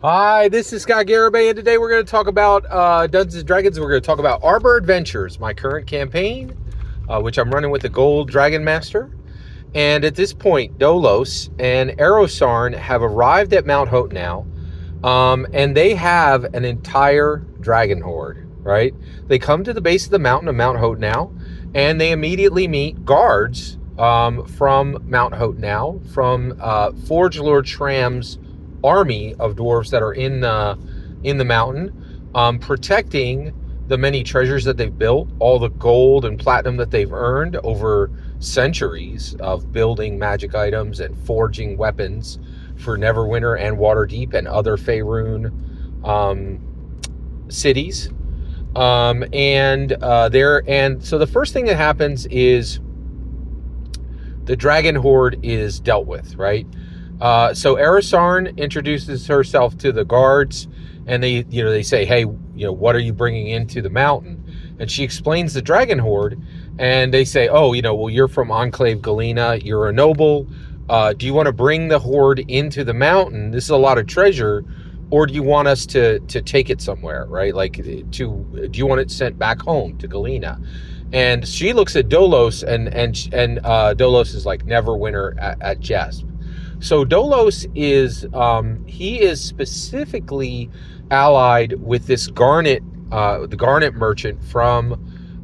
Hi, this is Scott Garibay, and today we're going to talk about Dungeons and Dragons. We're going to talk about Arbor Adventures, my current campaign, which I'm running with the Gold Dragon Master. And at this point, Dolos and Erosarn have arrived at Mount Hote now, and they have an entire dragon horde, right? They come to the base of the mountain of Mount Hote now, and they immediately meet guards from Mount Hote now, from Forge Lord Schramm's army of dwarves that are in the mountain, protecting the many treasures that they've built, all the gold and platinum that they've earned over centuries of building magic items and forging weapons for Neverwinter and Waterdeep and other Faerun cities. And so the first thing that happens is the dragon horde is dealt with, right? So Erosarn introduces herself to the guards, and they say, "Hey, what are you bringing into the mountain?" And she explains the dragon horde, and they say, "Oh, well, you're from Enclave Galena. You're a noble. Do you want to bring the horde into the mountain? This is a lot of treasure, or do you want us to take it somewhere, right? Do you want it sent back home to Galena?" And she looks at Dolos, and Dolos is like Neverwinter at Jesp. So Dolos is he is specifically allied with this Garnet, the Garnet merchant from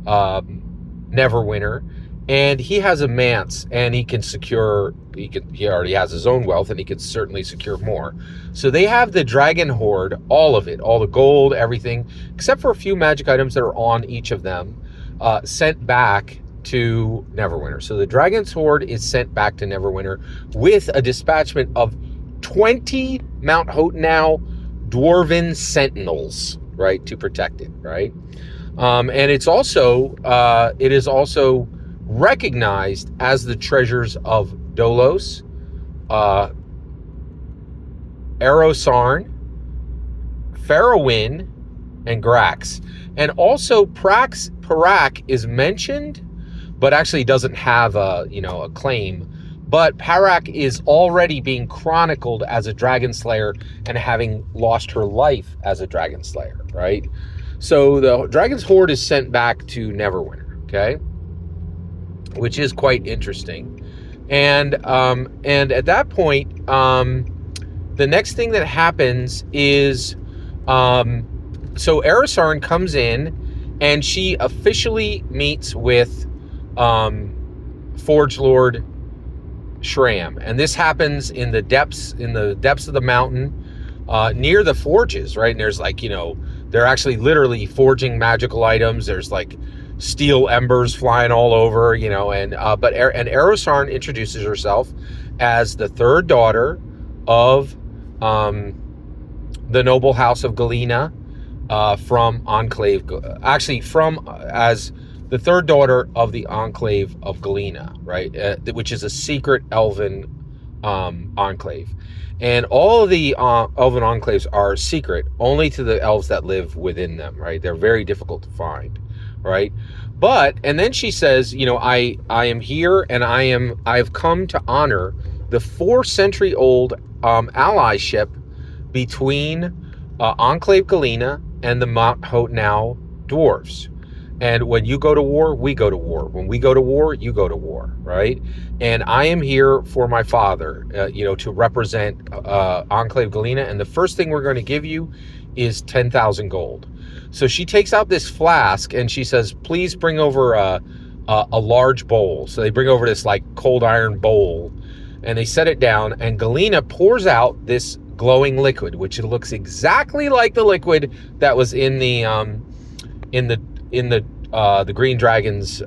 Neverwinter, and he has a manse, and he already has his own wealth, and he can certainly secure more. So they have the dragon horde, all of it, all the gold, everything, except for a few magic items that are on each of them, sent back to Neverwinter. So the Dragon's Horde is sent back to Neverwinter with a dispatchment of 20 Mount Hote now dwarven sentinels, right, to protect it, right? And it is also recognized as the treasures of Dolos, Erosarn, Farrowin, and Grax. And also Parak is mentioned, but actually doesn't have a claim. But Parak is already being chronicled as a dragon slayer and having lost her life as a dragon slayer, right? So the Dragon's Horde is sent back to Neverwinter, okay? Which is quite interesting. And at that point, the next thing that happens is so Erosarn comes in, and she officially meets with Forge Lord Schramm, and this happens in the depths of the mountain, near the forges, right? And there's they're actually literally forging magical items. There's like steel embers flying all over, and Erosarn introduces herself as the third daughter of the noble house of Galena, from Enclave, as the third daughter of the Enclave of Galena, right? Which is a secret elven enclave. And all of the elven enclaves are secret only to the elves that live within them, right? They're very difficult to find, right? And then she says, I am here, and I've come to honor the 4-century-old allyship between Enclave Galena and the Mount Hote now dwarves. And when you go to war, we go to war. When we go to war, you go to war, right? And I am here for my father, to represent Enclave Galena. And the first thing we're going to give you is 10,000 gold. So she takes out this flask, and she says, please bring over a large bowl. So they bring over this like cold iron bowl, and they set it down, and Galena pours out this glowing liquid, which looks exactly like the liquid that was in the Green Dragon's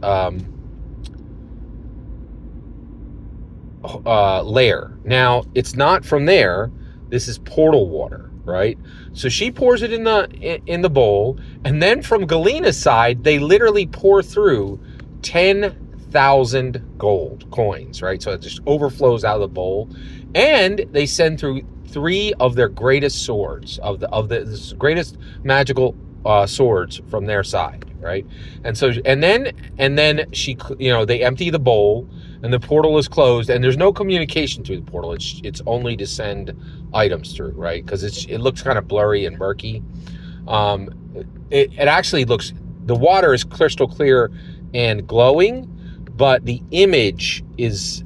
lair. Now, it's not from there. This is portal water, right? So she pours it in the bowl, and then from Galena's side, they literally pour through 10,000 gold coins, right? So it just overflows out of the bowl, and they send through 3 of their greatest swords, of the greatest magical swords from their side, right? And then she, they empty the bowl, and the portal is closed, and there's no communication through the portal. It's only to send items through, right? Because it looks kind of blurry and murky. Um, it actually looks, the water is crystal clear and glowing, but the image is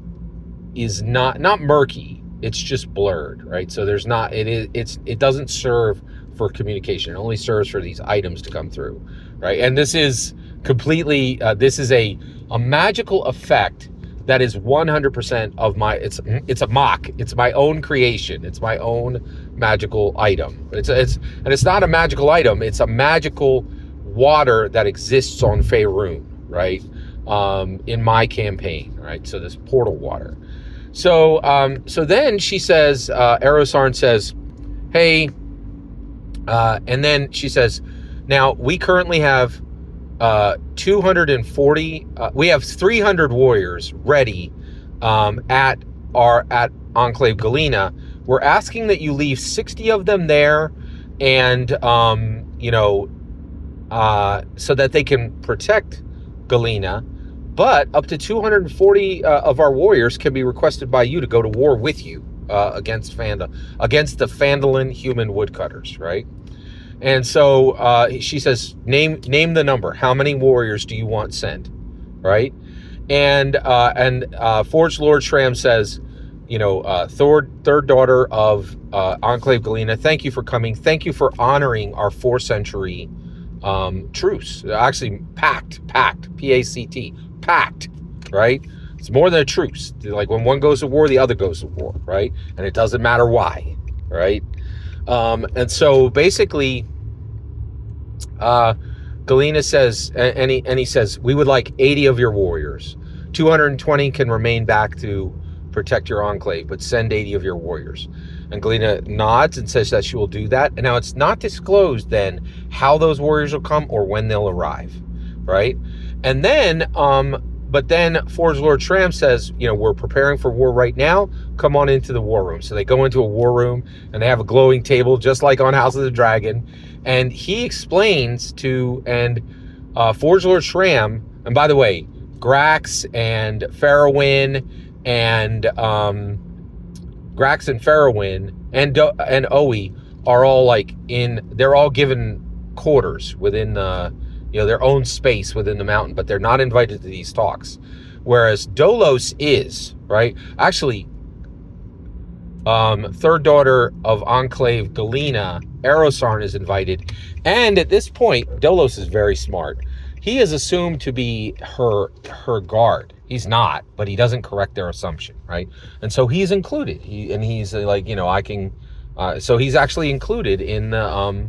not murky. It's just blurred, right? So there's not, it doesn't serve for communication. It only serves for these items to come through, right? And this is completely, this is a magical effect that is 100% of my, it's a mock. It's my own creation. It's my own magical item. And it's not a magical item. It's a magical water that exists on Faerun, right? In my campaign, right? So this portal water. So then she says, Erosarn says, hey, and then she says, now we currently have 240, we have 300 warriors ready at Enclave Galena. We're asking that you leave 60 of them there, and so that they can protect Galena, but up to 240 of our warriors can be requested by you to go to war with you against the Phandalin human woodcutters, right? And so she says, name the number. How many warriors do you want sent, right? And Forge Lord Schramm says, third daughter of Enclave Galena, thank you for coming. Thank you for honoring our 4th century truce. Actually, pact, P-A-C-T, pact, right? It's more than a truce. Like when one goes to war, the other goes to war, right? And it doesn't matter why, right? And so basically, Galena says, and he says, we would like 80 of your warriors. 220 can remain back to protect your enclave, but send 80 of your warriors. And Galena nods and says that she will do that. And now it's not disclosed then how those warriors will come or when they'll arrive, right? And then, but then Forge Lord Schramm says, we're preparing for war right now. Come on into the war room. So they go into a war room and they have a glowing table, just like on House of the Dragon. And he explains to, Forge Lord Schramm, and by the way, Grax and Farrowyn and and Oe are all they're all given quarters within their own space within the mountain, but they're not invited to these talks. Whereas Dolos is, right? Actually, third daughter of Enclave Galena, Erosarn, is invited. And at this point, Dolos is very smart. He is assumed to be her guard. He's not, but he doesn't correct their assumption, right? And so he's included. He's so he's actually included in the,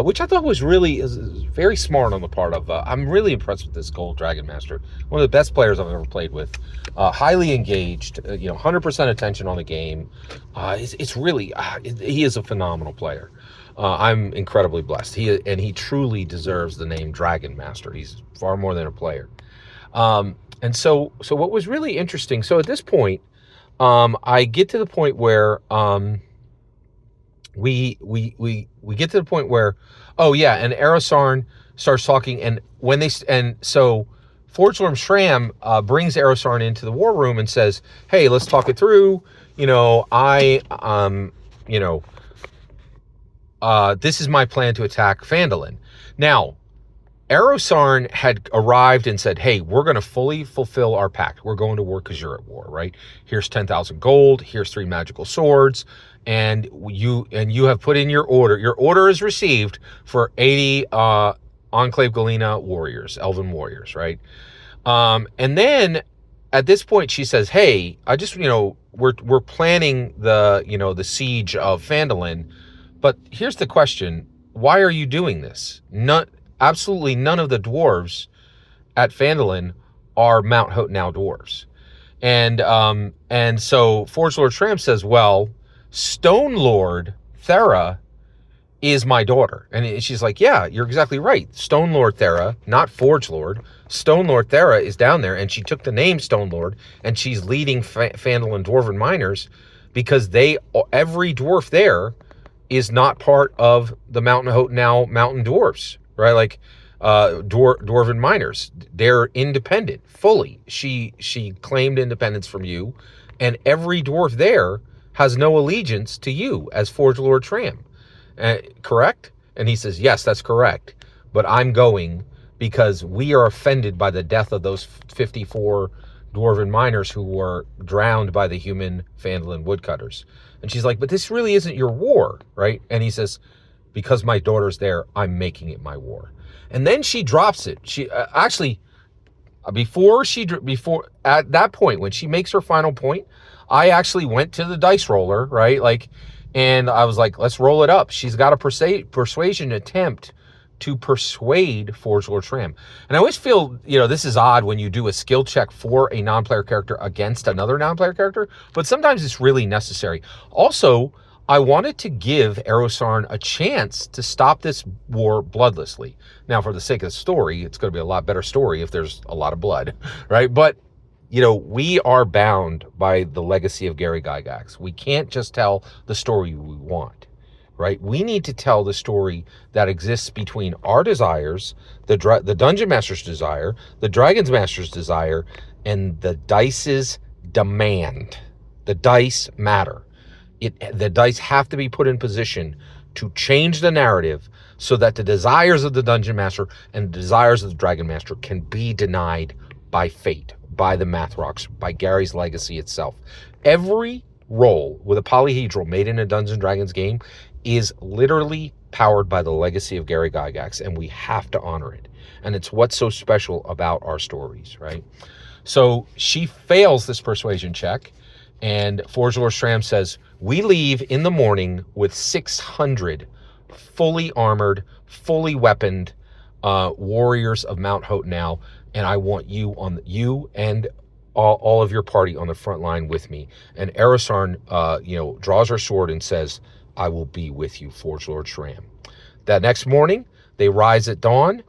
which I thought was very smart on the part of, I'm really impressed with this Gold Dragon Master. One of the best players I've ever played with. Highly engaged, 100% attention on the game. It's really, he is a phenomenal player. I'm incredibly blessed. He truly deserves the name Dragon Master. He's far more than a player. And so what was really interesting, so at this point, I get to the point where, we get to the point where, and Erosarn starts talking, and so Forge Lord Schramm brings Erosarn into the war room and says, hey, let's talk it through. This is my plan to attack Phandalin. Now, Erosarn had arrived and said, hey, we're going to fully fulfill our pact. We're going to war because you're at war, right? Here's 10,000 gold. Here's 3 magical swords. And you have put in your order. Your order is received for 80 Enclave Galena warriors, elven warriors, right? And then at this point she says, hey, I just, we're planning the siege of Phandalin. But here's the question. Why are you doing this? Absolutely none of the dwarves at Phandalin are Mount Hotenau dwarves. And so Forge Lord Schramm says, well, Stone Lord Thera is my daughter. And she's like, yeah, you're exactly right. Stone Lord Thera, not Forge Lord. Stone Lord Thera is down there, and she took the name Stone Lord, and she's leading Phandalin Dwarven Miners because every dwarf there is not part of the Mountain Hotenau Mountain Dwarves, right? Like, dwarven miners. They're independent fully. She claimed independence from you, and every dwarf there has no allegiance to you as Forge Lord Schramm. Correct? And he says, yes, that's correct. But I'm going because we are offended by the death of those 54 dwarven miners who were drowned by the human Phandalin woodcutters. And she's like, but this really isn't your war, right? And he says, because my daughter's there, I'm making it my war. And then she drops it. She actually, before at that point, when she makes her final point, I actually went to the dice roller, right? Like, and I was like, let's roll it up. She's got a persuasion attempt to persuade Forge Lord Schramm. And I always feel, this is odd when you do a skill check for a non-player character against another non-player character, but sometimes it's really necessary. Also, I wanted to give Erosarn a chance to stop this war bloodlessly. Now, for the sake of the story, it's going to be a lot better story if there's a lot of blood, right? But, we are bound by the legacy of Gary Gygax. We can't just tell the story we want, right? We need to tell the story that exists between our desires, the Dungeon Master's desire, the Dragon's Master's desire, and the dice's demand. The dice matter. The dice have to be put in position to change the narrative so that the desires of the Dungeon Master and the desires of the Dragon Master can be denied by fate, by the Math Rocks, by Gary's legacy itself. Every roll with a polyhedral made in a Dungeons & Dragons game is literally powered by the legacy of Gary Gygax, and we have to honor it. And it's what's so special about our stories, right? So she fails this persuasion check, and Forge Lord Schramm says, we leave in the morning with 600 fully armored, fully weaponed warriors of Mount Hotenau, and I want you and all of your party on the front line with me. And Erosarn, draws her sword and says, I will be with you, Forge Lord Schramm. That next morning, they rise at dawn.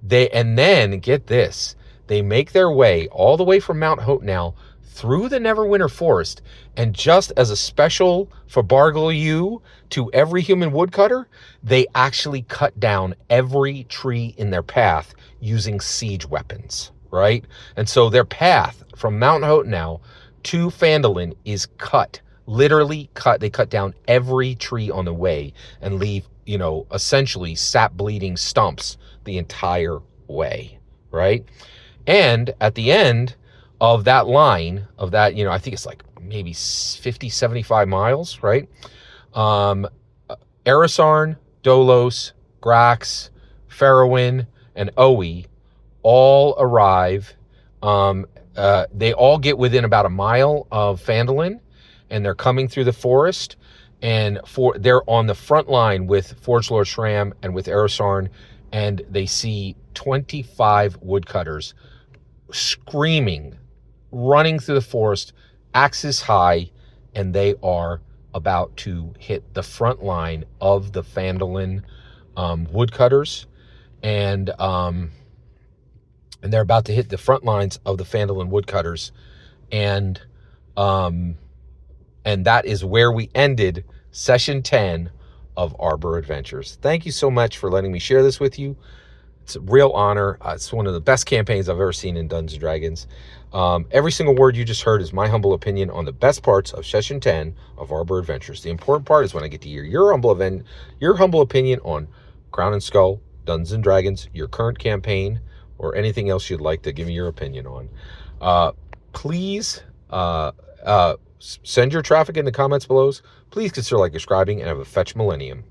And then, get this, they make their way all the way from Mount Hotenau through the Neverwinter Forest, and just as a special for Bargle you to every human woodcutter, they actually cut down every tree in their path using siege weapons, right? And so their path from Mount Hotenau to Phandalin is cut, literally cut. They cut down every tree on the way and leave, essentially sap-bleeding stumps the entire way, right? And at the end of that line, I think it's like maybe 50, 75 miles, right? Erosarn, Dolos, Grax, Farrowin, and Oe all arrive. They all get within about a mile of Phandalin, and they're coming through the forest, and they're on the front line with Forge Lord Schramm and with Erosarn, and they see 25 woodcutters screaming, running through the forest, axes high, and they are about to hit the front line of the Phandalin woodcutters, and they're about to hit the front lines of the Phandalin woodcutters, and that is where we ended session 10 of Arbor Adventures. Thank you so much for letting me share this with you. It's a real honor. It's one of the best campaigns I've ever seen in Dungeons & Dragons. Every single word you just heard is my humble opinion on the best parts of Session 10 of Arbor Adventures. The important part is when I get to hear your humble opinion on Crown and Skull, Dungeons & Dragons, your current campaign, or anything else you'd like to give me your opinion on. Please send your traffic in the comments below. Please consider subscribing and have a fetch millennium.